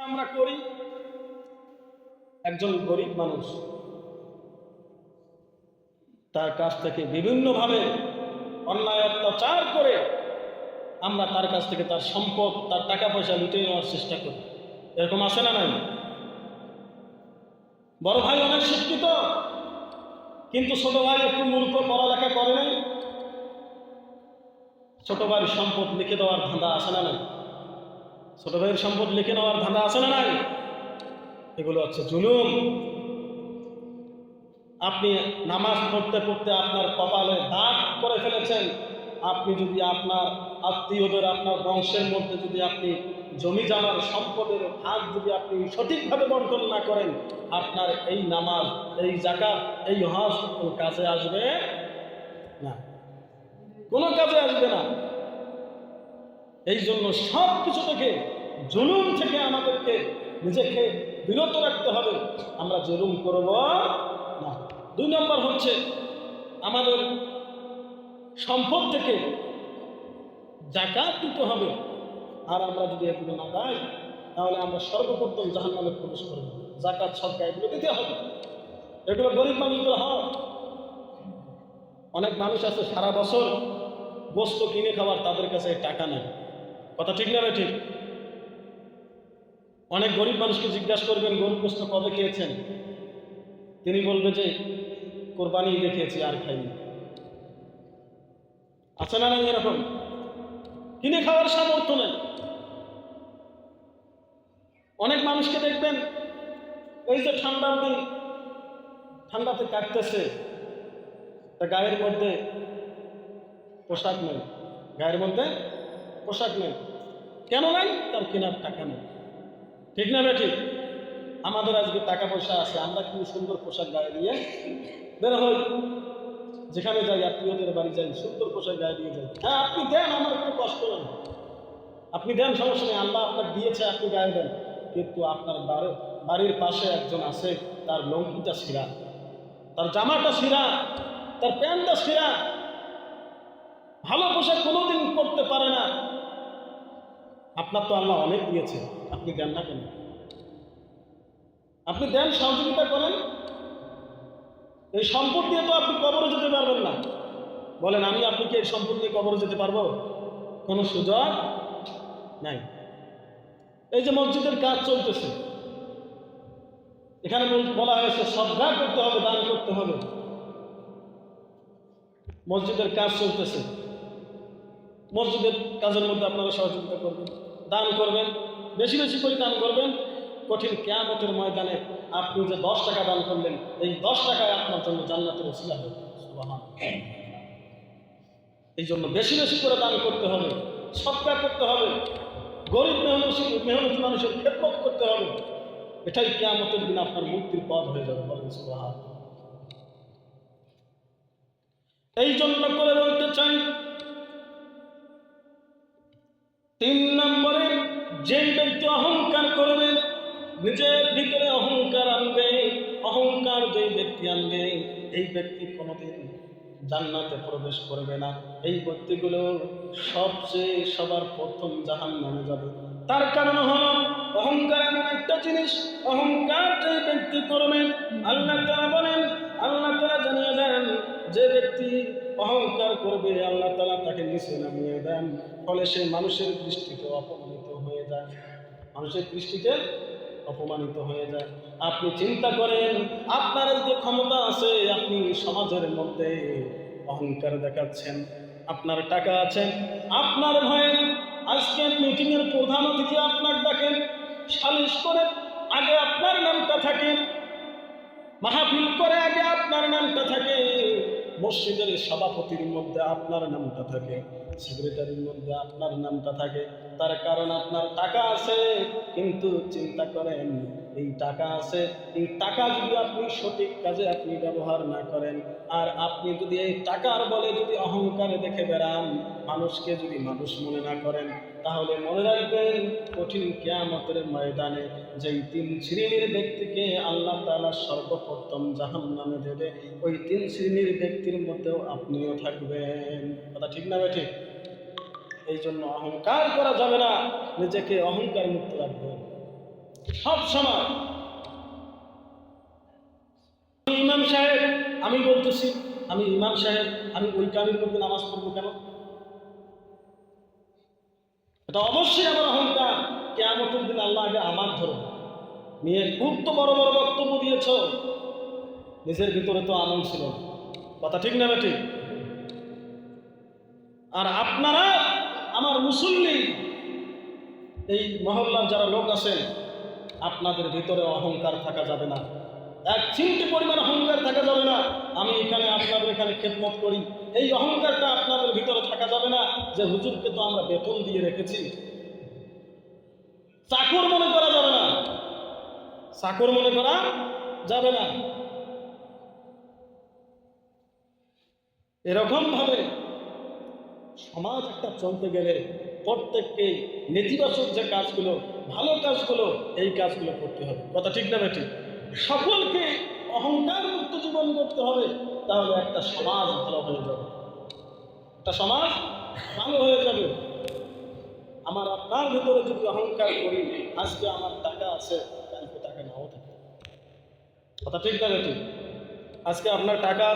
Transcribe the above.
আমরা করি, একজন গরিব মানুষ তার কাছ থেকে বিভিন্নভাবে অন্যায় অত্যাচার করে আমরা তার কাছ থেকে তার সম্পদ, তার টাকা পয়সা লুটে নেওয়ার চেষ্টা করি। এরকম আছে না নাই? বড় ভাই অনেক শিক্ষিত, কিন্তু ছোট ভাই একটু মূর্খ, পড়ালেখা করে নাই, ছোট ভাইয়ের সম্পদ লিখে দেওয়ার ধাঁধা আছে না নাই? ছোট ভাইয়ের সম্পদ লিখে নেওয়ার ধাঁধা আছে না নাই? এগুলো হচ্ছে জুলুম। আপনি নামাজ পড়তে পড়তে আপনার কপালে দাগ করে ফেলেছেন। আপনি যদি আপনার আত্মীয়দের, আপনার বংশের মধ্যে যদি আপনি জমি জামার সম্পদের ভাগ যদি আপনি সঠিকভাবে বন্টন না করেন, আপনার এই নামাজ, এই যাকাত, এই হজ কোনো কাজে আসবে না, কোনো কাজে আসবে না। এই জন্য সব কিছু থেকে, জুলুম থেকে আমাদেরকে নিজেকে বিরত রাখতে হবে। আমরা জুলুম করব না। 2 নম্বর হচ্ছে আমাদের সম্পদ থেকে যাকাত দিতে হবে। আর আমরা যদি এগুলো না দেই, তাহলে আমরা সর্বপ্রথম জাহান্নামে প্রবেশ করব। যাকাত, সদকা এগুলো দিতে হবে। এগুলো গরিব মানুষগুলো হয়। অনেক মানুষ আছে সারা বছর বস্তু কিনে খাবার, তাদের কাছে টাকা নেই। কথা ঠিক না? ঠিক। অনেক গরিব মানুষকে জিজ্ঞাসা করবেন গরুর গোশত কবে খেয়েছেন, তিনি বলবে যে কোরবানি ঈদে খেয়েছি, আর খাইনি। আছে না নাই এরকম? কিনে খাওয়ার সামর্থ্য নেই। অনেক মানুষকে দেখবেন এই যে ঠান্ডার দিন, ঠান্ডাতে কাটতেছে, গায়ের মধ্যে পোশাক নেই, গায়ের মধ্যে পোশাক নেই। কেন নাই? তার কেনার টাকা নেই। ঠিক না ঠিক? আমাদের আজকে টাকা পয়সা আছে, আমরা কিন্তু সুন্দর পোশাক গায়ে দিয়ে বের হই, যেখানে যাই, আত্মীয়দের বাড়ি যাই, সুন্দর পোশাক গায়ে দিয়ে যাই। হ্যাঁ, আপনি দেন, আমার কোনো কষ্ট নেই, আপনি দেন, সমস্যা নেই, আল্লাহ আপনাকে দিয়েছে, আপনি গায়ে দেন। কিন্তু আপনার বাড়ির পাশে একজন আছে, তার লঙ্গিটা ছিঁড়া, তার জামাটা ছিঁড়া, তার প্যান্টটা ছিঁড়া, ভালো পোশাক কোনোদিন পরতে পারে না। আপনার তো আল্লাহ অনেক দিয়েছে, আপনি দেন না কেন? আপনি দেন, সহযোগিতা করেন। এই সম্পদ দিয়ে তো আপনি কবরে যেতে পারবেন না। বলেন, আপনি কি এই সম্পদ নিয়ে কবরে যেতে পারবো? কোনো সুযোগ নাই। এই যে মসজিদের কাজ চলতেছে, এখানে বলা হয়েছে সদকা করতে হবে, দান করতে হবে। মসজিদের কাজ চলতেছে, মসজিদের কাজের মধ্যে আপনারা সহযোগিতা করবেন, দান করবেন, বেশি বেশি করে দান করবেন। কঠিন কিয়ামতের ময়দানে আপনি যে 10 টাকা দান করলেন, এই 10 টাকায় আপনার জন্য জান্নাতের ওসিলা হবে। সুবহানাল্লাহ। এই জন্য বেশি বেশি করে দান করতে হবে, সদকা করতে হবে, গরিব মেহনতি মানুষের খেদমত করতে হবে। এটাই কিয়ামতের দিন আপনার মুক্তির পথ হয়ে যাবে। বলেন সুবহানাল্লাহ। এই জন্য করে বলতে চাই, 3 নম্বরে, যে ব্যক্তি অহংকার করবে, নিজের ভিতরে অহংকার আনবে, অহংকার যে ব্যক্তি আনবে, এই ব্যক্তি কোনোদিন জান্নাতে প্রবেশ করবে না। এই ব্যক্তিগুলো সবার প্রথম জাহান্নামে যাবে। তার কারণ হলো অহংকার এমন একটা জিনিস, অহংকার যে ব্যক্তি করবে, আল্লাহ তাআলা বলেন, আল্লাহ তাআলা জানিয়ে দেন, যে ব্যক্তি অহংকার করবে আল্লাহ তাআলা তাকে নিচে নামিয়ে দেন। ফলে সে মানুষের দৃষ্টিতে অপমানিত হয়ে যায়, মানুষের দৃষ্টিতে অপমানিত হয়ে যায়। আপনি চিন্তা করেন, আপনার যে ক্ষমতা আছে, আপনি সমাজের মধ্যে অহংকার দেখাচ্ছেন, আপনার টাকা আছে, আপনার ভয়ে আজকে মিটিংয়ের প্রধান অতিথি আপনার ডাকেন, সালিশ করে আগে আপনার নামটা থাকে, মাহফিল করে আগে আপনার নামটা থাকে, মসজিদের সভাপতির মধ্যে আপনার নামটা থাকে, সেক্রেটারির মধ্যে আপনার নামটা থাকে। তার কারণ আপনার টাকা আছে। কিন্তু চিন্তা করেন, এই টাকা আছে, এই টাকা যদি আপনি সঠিক কাজে আপনি ব্যবহার না করেন, আর আপনি যদি এই টাকার বলে যদি অহংকারে দেখে বেড়ান, মানুষকে যদি মানুষ মনে না করেন, তাহলে মনে রাখবেন কঠিন কিয়ামতের ময়দানে যেই 3 শ্রেণীর ব্যক্তিকে আল্লাহ তাআলা সর্বপ্রথম জাহান্নামে দেবে, ওই 3 শ্রেণীর ব্যক্তির মধ্যেও আপনিও থাকবেন। কথা ঠিক না ঠিক? এই জন্য অহংকার করা যাবে না, নিজেকে অহংকার মুক্ত রাখবেন। সব সময় ইমাম সাহেব, আমি বলতেছি আমি ইমাম সাহেব, আমি ওই কামের মধ্যে নামাজ পড়বো কেন? এটা অবশ্যই আমার অহংকার। কিয়ামতের দিন আল্লাহ আগে আমার ধরবে। মেয়ে খুব তো বড় বড় বক্তব্য দিয়েছ, নিজের ভিতরে তো আমল ছিল না। কথা ঠিক না ঠিক? আর আপনারা আমার মুসল্লি, এই মহল্লার যারা লোক আছেন, আপনাদের ভিতরে অহংকার থাকা যাবে না, এক চিমটি পরিমাণ অহংকার থাকা যাবে না। আমি এখানে আপনাদের এখানে খেদমত করি, এই অহংকারটা আপনাদের ভিতরে থাকা যাবে না যে হুজুরকে তো আমরা বেতন দিয়ে রেখেছি। চাকর মনে করা যাবে না, চাকর মনে করা যাবে না। এরকম ভাবে সমাজ একটা চলতে গেলে প্রত্যেককে নেতিবাচক যে কাজগুলো, ভালো কাজগুলো, এই কাজগুলো করতে হবে। কথা ঠিক না ঠিক? সকলকে অহংকার মুক্ত জীবন করতে হবে, তাহলে একটা সমাজ ভালো হয়ে যাবে, একটা সমাজ ভালো হয়ে যাবে। আমার আপনার ভিতরে যদি অহংকার করি, আজকে আমার টাকা আছে, কালকে টাকা নাও থাকে। কথা ঠিক না ঠিক? আজকে আপনার টাকা